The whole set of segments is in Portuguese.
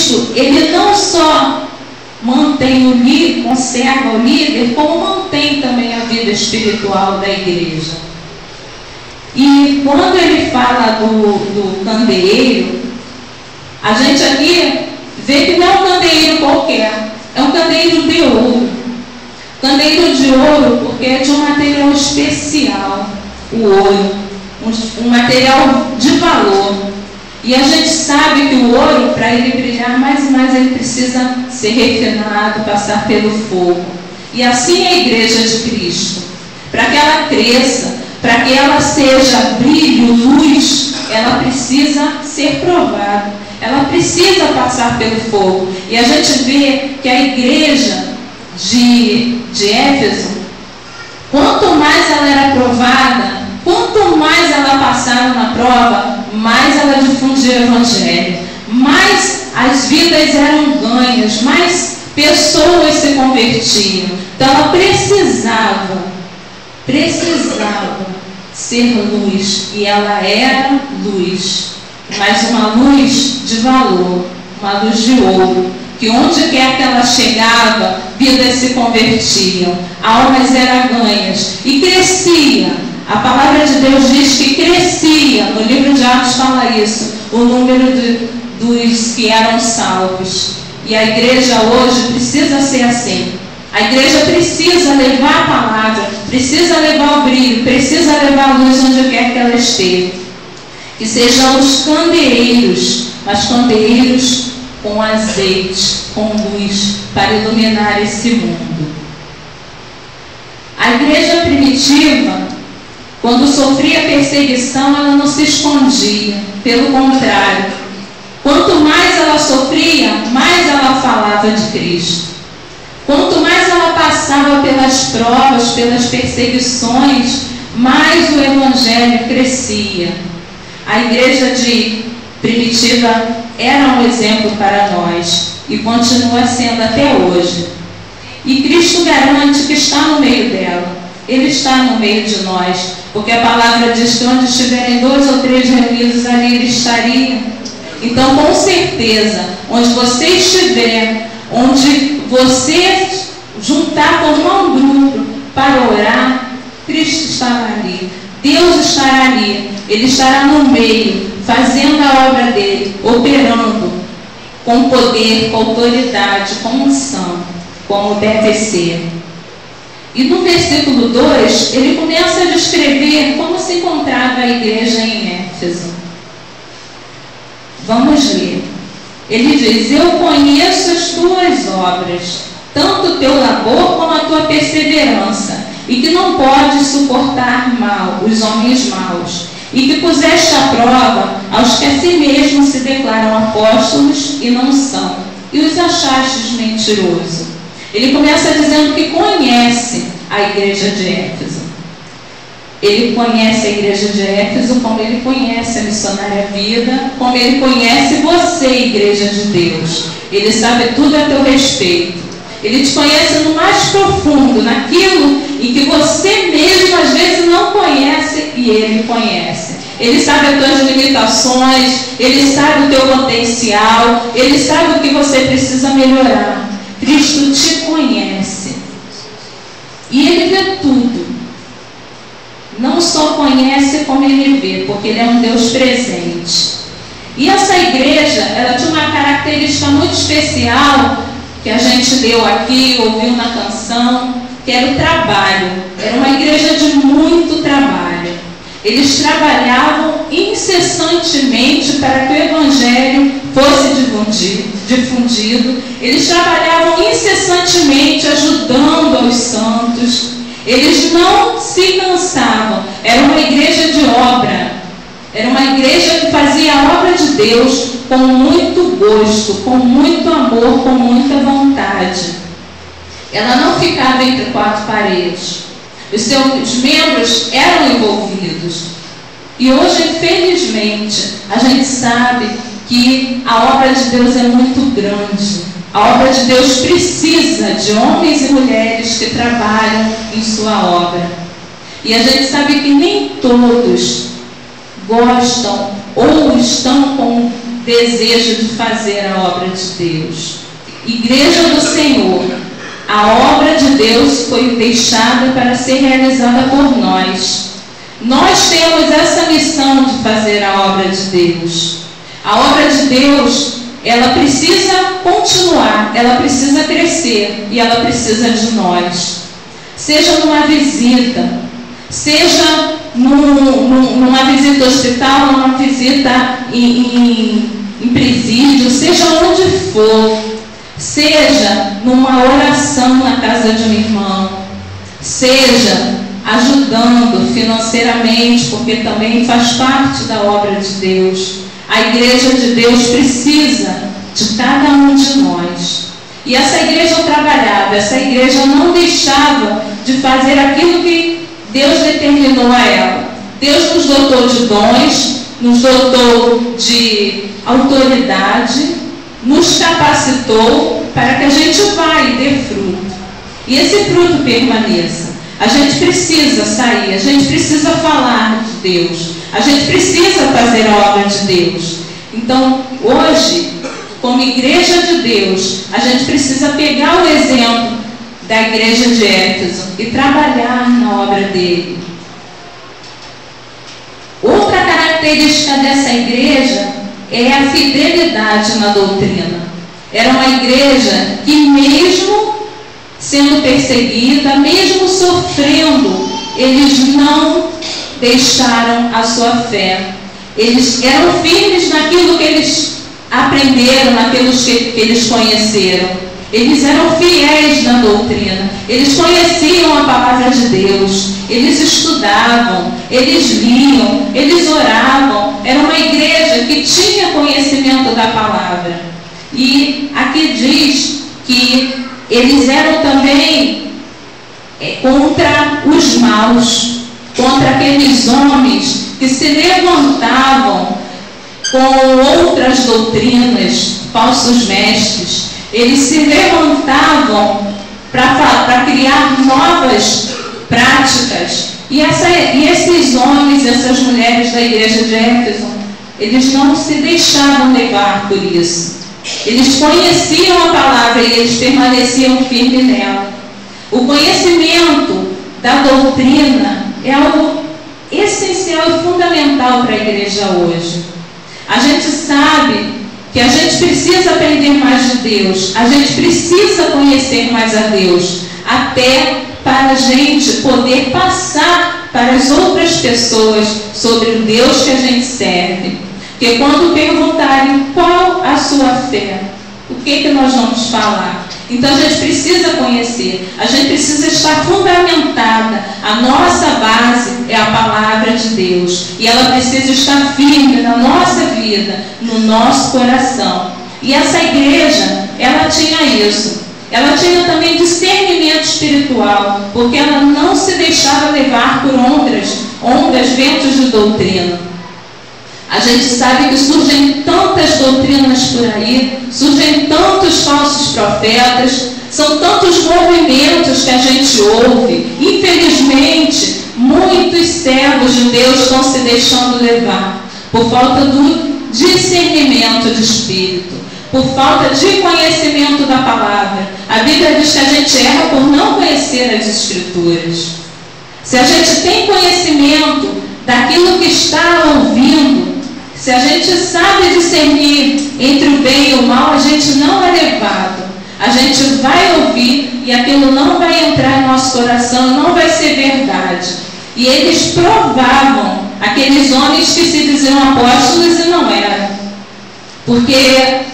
Cristo, ele não só mantém o líder, conserva o líder, como mantém também a vida espiritual da igreja. E quando ele fala do candeeiro, a gente aqui vê que não é um candeeiro qualquer, é um candeeiro de ouro. Candeeiro de ouro porque é de um material especial, o ouro, um material de valor. E a gente sabe que o ouro, para ele brilhar mais e mais, ele precisa ser refinado, passar pelo fogo. E assim é a igreja de Cristo. Para que ela cresça, para que ela seja brilho, luz, ela precisa ser provada. Ela precisa passar pelo fogo. E a gente vê que a igreja de Éfeso, quanto mais ela era provada, quanto mais ela passava na prova, mais ela difundia o evangelho, mais as vidas eram ganhas, mais pessoas se convertiam. Então ela precisava ser luz, e ela era luz, mas uma luz de valor, uma luz de ouro, que onde quer que ela chegava, vidas se convertiam, almas eram ganhas e crescia. A palavra de Deus diz que crescia, no livro de Atos fala isso, o número dos que eram salvos. E a igreja hoje precisa ser assim. A igreja precisa levar a palavra, precisa levar o brilho, precisa levar a luz onde quer que ela esteja. Que sejamos candeeiros, mas candeeiros com azeite, com luz, para iluminar esse mundo. A igreja primitiva, quando sofria perseguição, ela não se escondia. Pelo contrário, quanto mais ela sofria, mais ela falava de Cristo. Quanto mais ela passava pelas provas, pelas perseguições, mais o evangelho crescia. A igreja primitiva era um exemplo para nós e continua sendo até hoje. E Cristo garante que está no meio dela. Ele está no meio de nós, porque a palavra diz que onde estiverem 2 ou 3 reunidos, ali ele estaria. Então, com certeza, onde você estiver, onde você juntar, formar um grupo para orar, Cristo estará ali. Deus estará ali. Ele estará no meio, fazendo a obra dele, operando com poder, com autoridade, com unção, como deve ser. E no versículo 2, ele começa a descrever como se encontrava a igreja em Éfeso. Vamos ler. Ele diz: eu conheço as tuas obras, tanto o teu labor como a tua perseverança, e que não podes suportar mal, os homens maus, e que puseste à prova aos que a si mesmos se declaram apóstolos e não são, e os achastes mentiroso. Ele começa dizendo que conhece a igreja de Éfeso. Ele conhece a igreja de Éfeso como ele conhece a Missionária Vida, como ele conhece você, igreja de Deus. Ele sabe tudo a teu respeito. Ele te conhece no mais profundo, naquilo em que você mesmo às vezes não conhece e ele conhece. Ele sabe as tuas limitações, ele sabe o teu potencial, ele sabe o que você precisa melhorar. Cristo te conhece. E ele vê tudo. Não só conhece, como ele vê, porque ele é um Deus presente. E essa igreja, ela tinha uma característica muito especial, que a gente leu aqui, ouviu na canção, que era o trabalho. Era uma igreja de muito trabalho. Eles trabalhavam incessantemente para que o evangelho fosse difundido. Eles trabalhavam incessantemente ajudando aos santos. Eles não se cansavam. Era uma igreja de obra. Era uma igreja que fazia a obra de Deus com muito gosto, com muito amor, com muita vontade. Ela não ficava entre 4 paredes. Os seus membros eram envolvidos. E hoje, infelizmente, a gente sabe que a obra de Deus é muito grande. A obra de Deus precisa de homens e mulheres que trabalham em sua obra. E a gente sabe que nem todos gostam ou estão com desejo de fazer a obra de Deus. Igreja do Senhor, a obra de Deus foi deixada para ser realizada por nós. Nós temos essa missão de fazer a obra de Deus. A obra de Deus, ela precisa continuar, ela precisa crescer e ela precisa de nós. Seja numa visita, seja numa visita ao hospital, numa visita em presídio, seja onde for, seja numa oração na casa de um irmão, seja ajudando financeiramente, porque também faz parte da obra de Deus. A igreja de Deus precisa de cada um de nós. E essa igreja trabalhava, essa igreja não deixava de fazer aquilo que Deus determinou a ela. Deus nos dotou de dons, nos dotou de autoridade, nos capacitou para que a gente vá e dê fruto. E esse fruto permaneça. A gente precisa sair, a gente precisa falar de Deus, a gente precisa fazer a obra de Deus. Então, hoje, como igreja de Deus, a gente precisa pegar o exemplo da igreja de Éfeso e trabalhar na obra dele. Outra característica dessa igreja é a fidelidade na doutrina. Era uma igreja que, mesmo sendo perseguida, mesmo sofrendo, eles não deixaram a sua fé. Eles eram firmes naquilo que eles aprenderam, naquilo que eles conheceram. Eles eram fiéis na doutrina. Eles conheciam a palavra de Deus. Eles estudavam, eles liam, eles oravam. Era uma igreja que tinha conhecimento da palavra. E aqui diz que eles eram também contra os maus, contra aqueles homens que se levantavam com outras doutrinas, falsos mestres. Eles se levantavam para criar novas práticas. E esses homens, essas mulheres da igreja de Éfeso, eles não se deixavam levar por isso. Eles conheciam a palavra e eles permaneciam firmes nela. O conhecimento da doutrina é algo essencial e fundamental para a igreja hoje. A gente sabe que a gente precisa aprender mais de Deus, a gente precisa conhecer mais a Deus, até para a gente poder passar para as outras pessoas sobre o Deus que a gente serve. Porque quando perguntarem qual a sua fé, o que nós vamos falar? Então a gente precisa conhecer, a gente precisa estar fundamentada. A nossa base é a palavra de Deus. E ela precisa estar firme na nossa vida, no nosso coração. E essa igreja, ela tinha isso. Ela tinha também discernimento espiritual, porque ela não se deixava levar por ondas, ventos de doutrina. A gente sabe que surgem tantas doutrinas por aí, surgem tantos falsos profetas, são tantos movimentos que a gente ouve. Infelizmente, muitos servos de Deus estão se deixando levar por falta do discernimento de espírito, por falta de conhecimento da palavra. A Bíblia diz que a gente erra por não conhecer as Escrituras. Se a gente tem conhecimento daquilo que está ouvindo, se a gente sabe discernir entre o bem e o mal, a gente não é levado. A gente vai ouvir e aquilo não vai entrar em nosso coração, não vai ser verdade. E eles provavam aqueles homens que se diziam apóstolos e não eram. Porque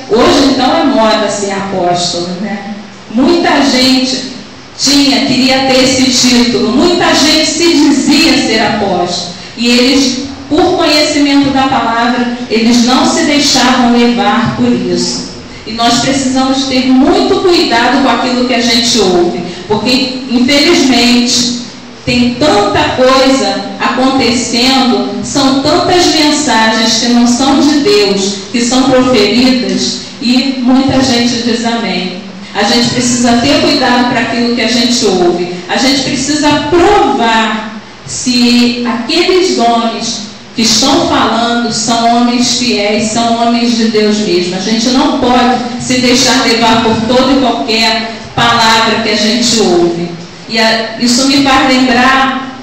hoje então é moda ser apóstolo, né? Muita gente queria ter esse título, muita gente se dizia ser apóstolo. E eles, por conhecimento da palavra, eles não se deixavam levar por isso. E nós precisamos ter muito cuidado com aquilo que a gente ouve, porque infelizmente tem tanta coisa acontecendo, são tantas mensagens que não são de Deus, que são proferidas, e muita gente diz amém. A gente precisa ter cuidado para aquilo que a gente ouve. A gente precisa provar se aqueles dons que estão falando são homens fiéis, são homens de Deus mesmo. A gente não pode se deixar levar por toda e qualquer palavra que a gente ouve. E isso me faz lembrar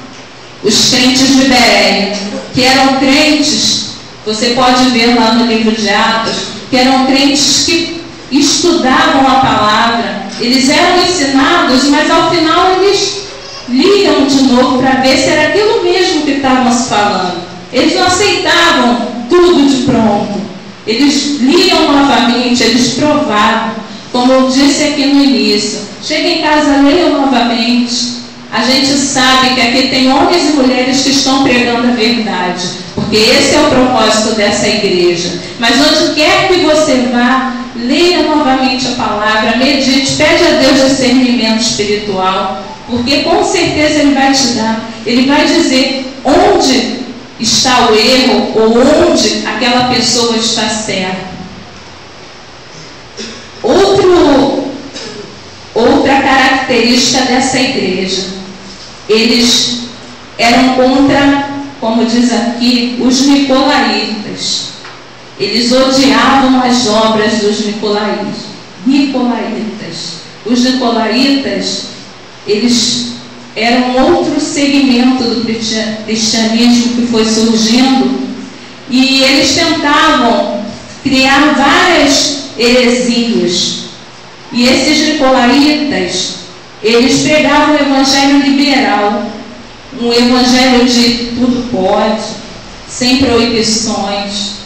os crentes de Bereia, que eram crentes, você pode ver lá no livro de Atos, que eram crentes que estudavam a palavra, eles eram ensinados, mas ao final eles liam de novo para ver se era aquilo mesmo que estavam se falando. Eles não aceitavam tudo de pronto. Eles liam novamente, eles provavam. Como eu disse aqui no início, chega em casa, leiam novamente. A gente sabe que aqui tem homens e mulheres que estão pregando a verdade, porque esse é o propósito dessa igreja. Mas onde quer que você vá, leia novamente a palavra, medite, pede a Deus discernimento espiritual, porque com certeza Ele vai te dar. Ele vai dizer onde está o erro ou onde aquela pessoa está certa. Outra característica dessa igreja, eles eram contra, como diz aqui, os nicolaítas. Eles odiavam as obras dos nicolaítas. Os nicolaítas, eles eram outro segmento do cristianismo que foi surgindo, e eles tentavam criar várias heresias. E esses nicolaítas, eles pregavam o evangelho liberal, um evangelho de tudo pode, sem proibições.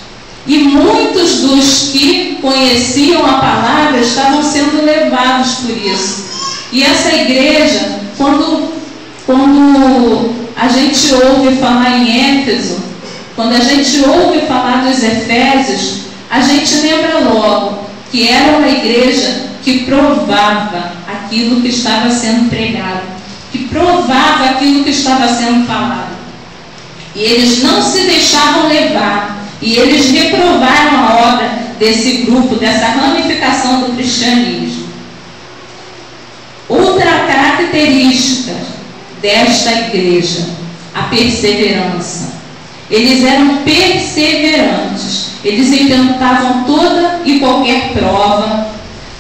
E muitos dos que conheciam a palavra estavam sendo levados por isso. E essa igreja, quando a gente ouve falar em Éfeso, quando a gente ouve falar dos Efésios, a gente lembra logo que era uma igreja que provava aquilo que estava sendo pregado, que provava aquilo que estava sendo falado. E eles não se deixavam levar, e eles reprovaram a obra desse grupo, dessa ramificação do cristianismo. Outra característica desta igreja, a perseverança. Eles eram perseverantes, eles enfrentavam toda e qualquer prova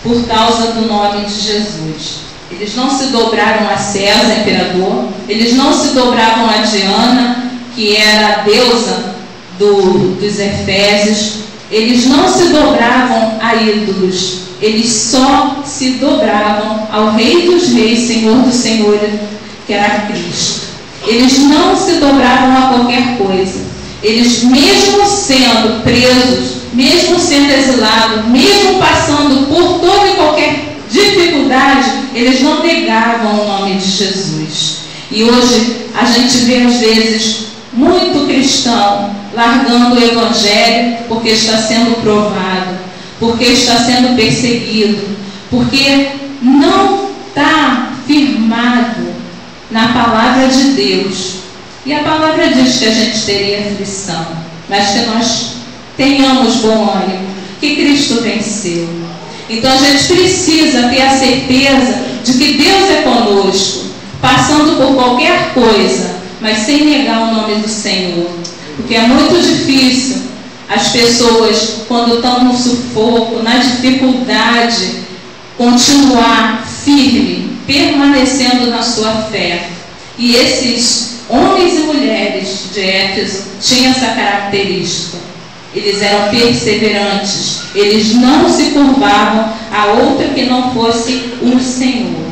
por causa do nome de Jesus. Eles não se dobraram a César, imperador, eles não se dobravam a Diana, que era a deusa dos Efésios, eles não se dobravam a ídolos, eles só se dobravam ao Rei dos Reis, Senhor dos Senhores, que era Cristo. Eles não se dobravam a qualquer coisa. Eles, mesmo sendo presos, mesmo sendo exilados, mesmo passando por toda e qualquer dificuldade, eles não negavam o nome de Jesus. E hoje a gente vê às vezes muito cristão largando o evangelho porque está sendo provado, porque está sendo perseguido, porque não está firmado na palavra de Deus. E a palavra diz que a gente teria aflição, mas que nós tenhamos bom ânimo, que Cristo venceu. Então a gente precisa ter a certeza de que Deus é conosco, passando por qualquer coisa, mas sem negar o nome do Senhor. Porque é muito difícil as pessoas, quando estão no sufoco, na dificuldade, continuar firme, permanecendo na sua fé. E esses homens e mulheres de Éfeso tinham essa característica. Eles eram perseverantes, eles não se curvavam a outra que não fosse o Senhor.